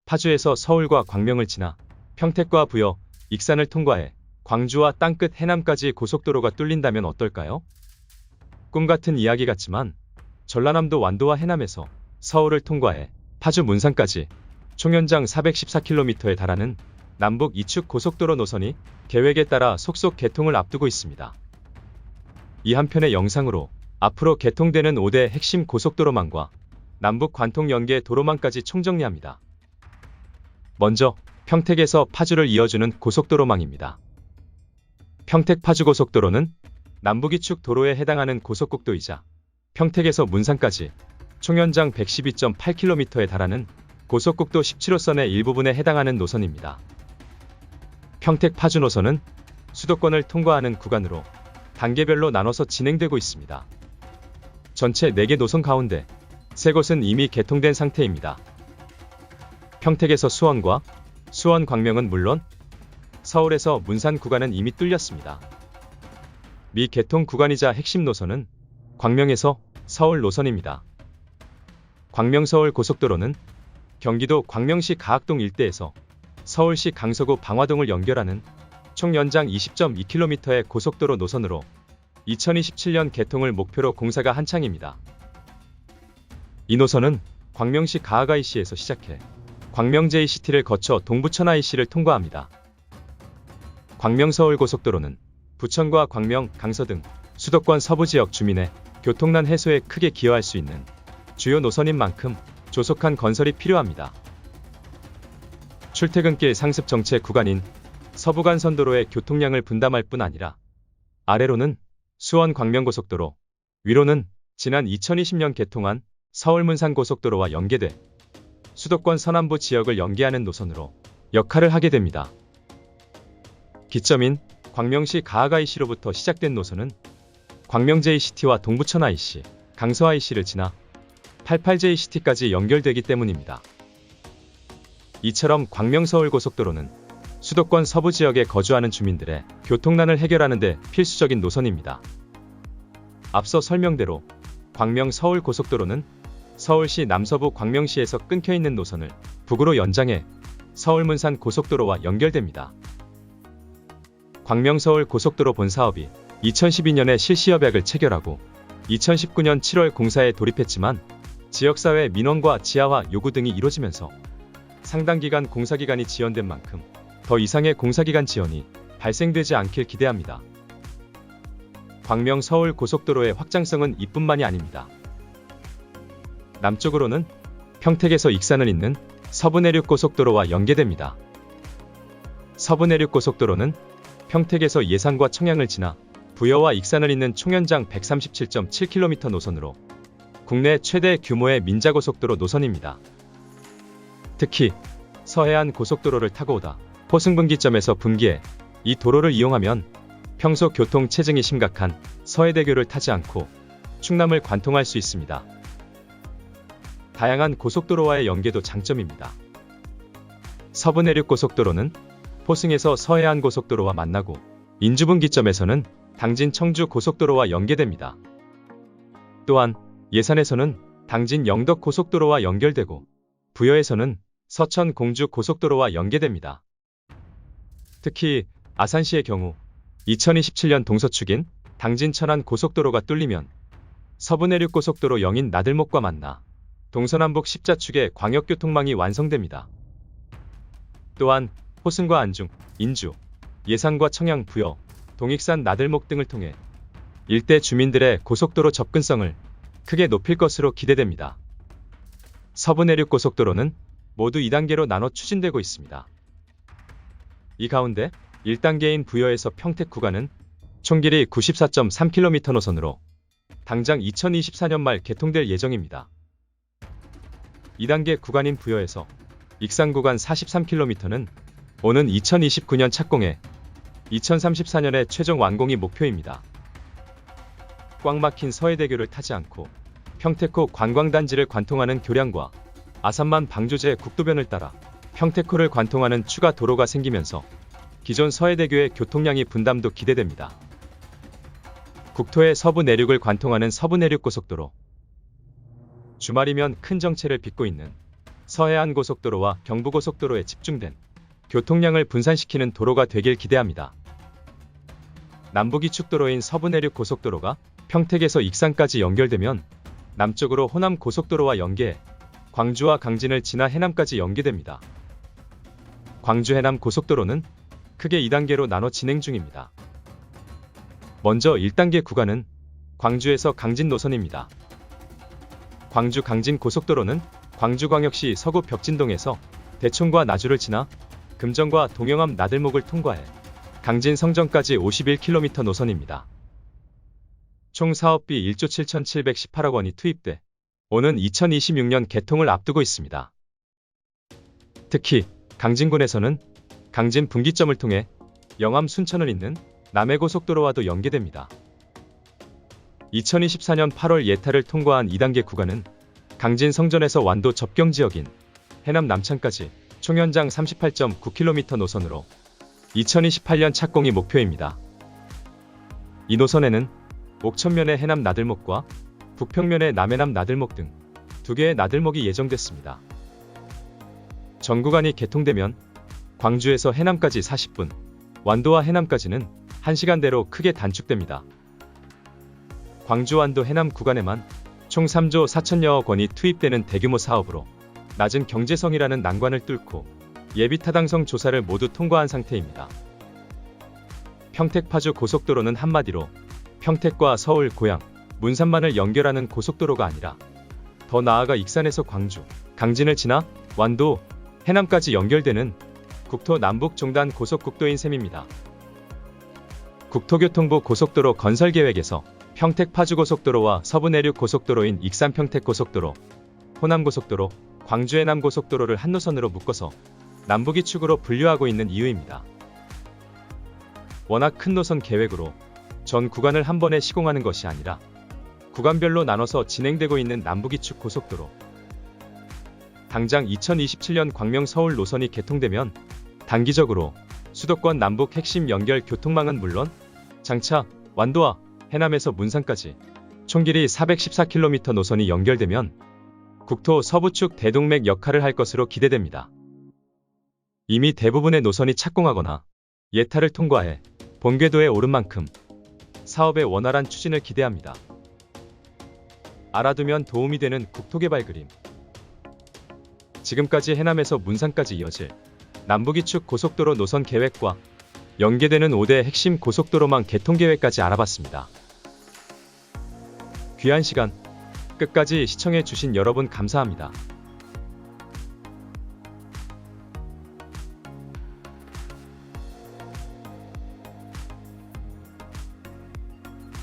파주에서 서울과 광명을 지나 평택과 부여, 익산을 통과해 광주와 땅끝 해남까지 고속도로가 뚫린다면 어떨까요? 꿈같은 이야기 같지만 전라남도 완도와 해남에서 서울을 통과해 파주 문산까지 총 연장 414km에 달하는 남북 이축 고속도로 노선이 계획에 따라 속속 개통을 앞두고 있습니다. 이 한편의 영상으로 앞으로 개통되는 5대 핵심 고속도로망과 남북 관통 연계 도로망까지 총정리합니다. 먼저 평택에서 파주를 이어주는 고속도로망입니다. 평택-파주고속도로는 남북이축 도로에 해당하는 고속국도이자 평택에서 문산까지 총 연장 112.8km에 달하는 고속국도 17호선의 일부분에 해당하는 노선입니다. 평택-파주 노선은 수도권을 통과하는 구간으로 단계별로 나눠서 진행되고 있습니다. 전체 4개 노선 가운데 3곳은 이미 개통된 상태입니다. 평택에서 수원과 수원-광명은 물론 서울에서 문산 구간은 이미 뚫렸습니다. 미개통 구간이자 핵심 노선은 광명에서 서울 노선입니다. 광명-서울 고속도로는 경기도 광명시 가학동 일대에서 서울시 강서구 방화동을 연결하는 총 연장 20.2km의 고속도로 노선으로 2027년 개통을 목표로 공사가 한창입니다. 이 노선은 광명시 가학IC에서 시작해 광명 JCT를 거쳐 동부천 IC를 통과합니다. 광명-서울 고속도로는 부천과 광명, 강서 등 수도권 서부 지역 주민의 교통난 해소에 크게 기여할 수 있는 주요 노선인 만큼 조속한 건설이 필요합니다. 출퇴근길 상습 정체 구간인 서부간선도로의 교통량을 분담할 뿐 아니라 아래로는 수원-광명고속도로, 위로는 지난 2020년 개통한 서울-문산 고속도로와 연계돼 수도권 서남부 지역을 연계하는 노선으로 역할을 하게 됩니다. 기점인 광명시 가학IC로부터 시작된 노선은 광명 JCT와 동부천 IC, 강서 IC를 지나 88JCT까지 연결되기 때문입니다. 이처럼 광명-서울 고속도로는 수도권 서부 지역에 거주하는 주민들의 교통난을 해결하는 데 필수적인 노선입니다. 앞서 설명대로 광명-서울 고속도로는 서울시 남서부 광명시에서 끊겨있는 노선을 북으로 연장해 서울-문산 고속도로와 연결됩니다. 광명-서울 고속도로 본사업이 2012년에 실시협약을 체결하고 2019년 7월 공사에 돌입했지만 지역사회 민원과 지하화 요구 등이 이뤄지면서 상당 기간 공사기간이 지연된 만큼 더 이상의 공사기간 지연이 발생되지 않길 기대합니다. 광명-서울 고속도로의 확장성은 이뿐만이 아닙니다. 남쪽으로는 평택에서 익산을 잇는 서부내륙고속도로와 연계됩니다. 서부내륙고속도로는 평택에서 예산과 청양을 지나 부여와 익산을 잇는 총연장 137.7km 노선으로 국내 최대 규모의 민자고속도로 노선입니다. 특히 서해안 고속도로를 타고 오다 포승분기점에서 분기해 이 도로를 이용하면 평소 교통 체증이 심각한 서해대교를 타지 않고 충남을 관통할 수 있습니다. 다양한 고속도로와의 연계도 장점입니다. 서부내륙고속도로는 포승에서 서해안 고속도로와 만나고 인주분기점에서는 당진 청주 고속도로와 연계됩니다. 또한 예산에서는 당진 영덕 고속도로와 연결되고 부여에서는 서천 공주 고속도로와 연계됩니다. 특히 아산시의 경우 2027년 동서축인 당진 천안 고속도로가 뚫리면 서부내륙고속도로 영인 나들목과 만나 동서남북 십자축의 광역교통망이 완성됩니다. 또한 포승과 안중, 인주, 예산과 청양, 부여, 동익산, 나들목 등을 통해 일대 주민들의 고속도로 접근성을 크게 높일 것으로 기대됩니다. 서부내륙고속도로는 모두 2단계로 나눠 추진되고 있습니다. 이 가운데 1단계인 부여에서 평택 구간은 총 길이 94.3km 노선으로 당장 2024년 말 개통될 예정입니다. 2단계 구간인 부여에서 익산 구간 43km는 오는 2029년 착공해 2034년에 최종 완공이 목표입니다. 꽉 막힌 서해대교를 타지 않고 평택호 관광단지를 관통하는 교량과 아산만 방조제 국도변을 따라 평택호를 관통하는 추가 도로가 생기면서 기존 서해대교의 교통량이 분담도 기대됩니다. 국토의 서부 내륙을 관통하는 서부내륙고속도로. 주말이면 큰 정체를 빚고 있는 서해안 고속도로와 경부고속도로에 집중된 교통량을 분산시키는 도로가 되길 기대합니다. 남부기축도로인 서부내륙 고속도로가 평택에서 익산까지 연결되면 남쪽으로 호남 고속도로와 연계해 광주와 강진을 지나 해남까지 연계됩니다. 광주 해남 고속도로는 크게 2단계로 나눠 진행 중입니다. 먼저 1단계 구간은 광주에서 강진 노선입니다. 광주 강진 고속도로는 광주광역시 서구 벽진동에서 대촌과 나주를 지나 금정과 동영암 나들목을 통과해 강진 성전까지 51km 노선입니다. 총 사업비 1조 7,718억 원이 투입돼 오는 2026년 개통을 앞두고 있습니다. 특히 강진군에서는 강진 분기점을 통해 영암 순천을 잇는 남해고속도로와도 연계됩니다. 2024년 8월 예타를 통과한 2단계 구간은 강진 성전에서 완도 접경지역인 해남 남창까지 총 연장 38.9km 노선으로 2028년 착공이 목표입니다. 이 노선에는 옥천면의 해남 나들목과 북평면의 남해남 나들목 등 2개의 나들목이 예정됐습니다. 전 구간이 개통되면 광주에서 해남까지 40분, 완도와 해남까지는 1시간대로 크게 단축됩니다. 광주 완도 해남 구간에만 총 3조 4천여억 원이 투입되는 대규모 사업으로 낮은 경제성이라는 난관을 뚫고 예비 타당성 조사를 모두 통과한 상태입니다. 평택 파주 고속도로는 한마디로 평택과 서울 고양, 문산만을 연결하는 고속도로가 아니라 더 나아가 익산에서 광주, 강진을 지나 완도, 해남까지 연결되는 국토 남북 종단 고속국도인 셈입니다. 국토교통부 고속도로 건설 계획에서 평택 파주고속도로와 서부내륙 고속도로인 익산 평택고속도로, 호남고속도로, 광주 해남고속도로를 한 노선으로 묶어서 남북이축으로 분류하고 있는 이유입니다. 워낙 큰 노선 계획으로 전 구간을 한 번에 시공하는 것이 아니라 구간별로 나눠서 진행되고 있는 남북이축 고속도로. 당장 2027년 광명 서울 노선이 개통되면 단기적으로 수도권 남북 핵심 연결 교통망은 물론 장차 완도와 해남에서 문산까지 총 길이 414km 노선이 연결되면 국토 서부축 대동맥 역할을 할 것으로 기대됩니다. 이미 대부분의 노선이 착공하거나 예타를 통과해 본궤도에 오른 만큼 사업의 원활한 추진을 기대합니다. 알아두면 도움이 되는 국토개발 그림. 지금까지 해남에서 문산까지 이어질 남북이축 고속도로 노선 계획과 연계되는 5대 핵심 고속도로망 개통 계획까지 알아봤습니다. 귀한 시간 끝까지 시청해 주신 여러분 감사합니다.